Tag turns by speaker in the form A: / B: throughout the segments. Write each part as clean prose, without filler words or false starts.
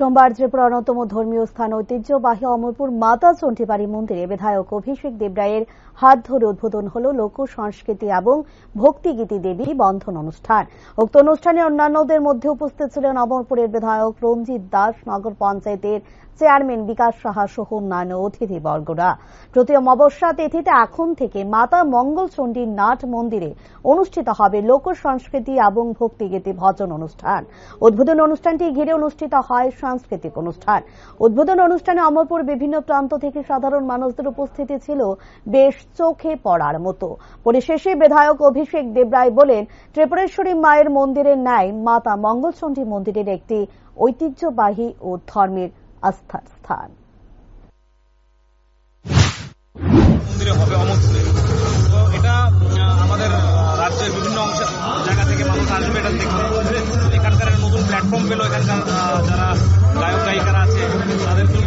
A: সোমবার ত্রিপুরার অন্যতম ধর্মীয় স্থান ঐতিহ্যবাহী অমরপুর মাতা চণ্ডীবাড়ি মন্দিরে বিধায়ক অভিষেক দেবরায়ের হাত ধরে উদ্বোধন হল লোক সংস্কৃতি এবং ভক্তিগীতি দেবী বন্ধন অনুষ্ঠান। উক্ত অনুষ্ঠানে অন্যান্যদের মধ্যে উপস্থিত ছিলেন অমরপুরের বিধায়ক রঞ্জিত দাস, নগর পঞ্চায়েতের চেয়ারম্যান বিকাশ সাহা সহ অন্যান্য অতিথিবর্গরা। প্রতি অমাবস্যা তিথিতে এখন থেকে মাতা মঙ্গলচণ্ডীর নাট মন্দিরে অনুষ্ঠিত হবে লোক সংস্কৃতি এবং ভক্তিগীতি ভজন অনুষ্ঠান। উদ্বোধন অনুষ্ঠানটি ঘিরে অনুষ্ঠিত হয় সাংস্কৃতিক অনুষ্ঠান। উদ্বোধন অনুষ্ঠানে অমরপুর বিভিন্ন প্রান্ত থেকে সাধারণ মানুষদের উপস্থিতি ছিল বেশ চোখে পড়ার মতো। পরিশেষে বিধায়ক অভিষেক দেবরায় বলেন, ত্রিপুরেশ্বরী মায়ের মন্দিরের ন্যায় মাতা মঙ্গলচণ্ডী মন্দিরের একটি ঐতিহ্যবাহী ও ধর্মের আস্থার স্থান।
B: মন্দিরে হবে অমরপুরে, তো এটা আমাদের রাজ্যের বিভিন্ন জায়গা থেকে মানুষ আসবে এটা দেখতে। এখানকার নতুন প্ল্যাটফর্ম পেল, এখানকার যারা গায়ক গায়িকারা আছে তাদের জন্য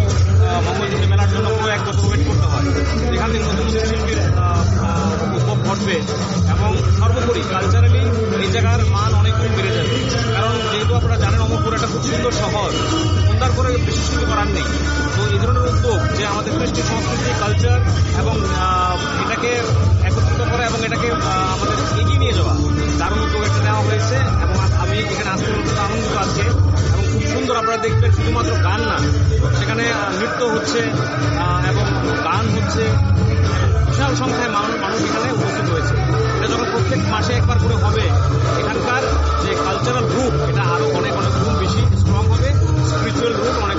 B: মঙ্গলচণ্ডী মেলার জন্য পুরো 1 বছর ওয়েট করতে হয়। এখান থেকে নতুন নতুন শিল্পীর উদ্ভব ঘটবে এবং সর্বোপরি কালচারালি এই জায়গার মান অনেক গুণ বেড়ে যাবে। কারণ যেহেতু আপনারা জানেন অমরপুর একটা খুব সুন্দর শহর, সুন্দর করে বিশেষ কিছু করার নেই। তো এই ধরনের উদ্যোগ যে আমাদের কৃষ্টি সংস্কৃতি কালচার এবং এটাকে একত্রিত করা এবং এটাকে আমাদের এগিয়ে নিয়ে যাওয়া, দারুণ উদ্যোগ একটা নেওয়া হয়েছে এবং আমি এখানে আসতে আনন্দিত আজকে। এবং খুব সুন্দর আপনারা দেখবেন, শুধুমাত্র গান না, সেখানে নৃত্য হচ্ছে এবং গান হচ্ছে, বিশাল সংখ্যায় মানুষ এখানে উপস্থিত হয়েছে। এটা যখন প্রত্যেক মাসে একবার করে হবে, এখানকার যে কালচারাল রূপ এটা আরো অনেক গুণ বেশি স্ট্রং হবে, স্পিরিচুয়াল রূপ অনেক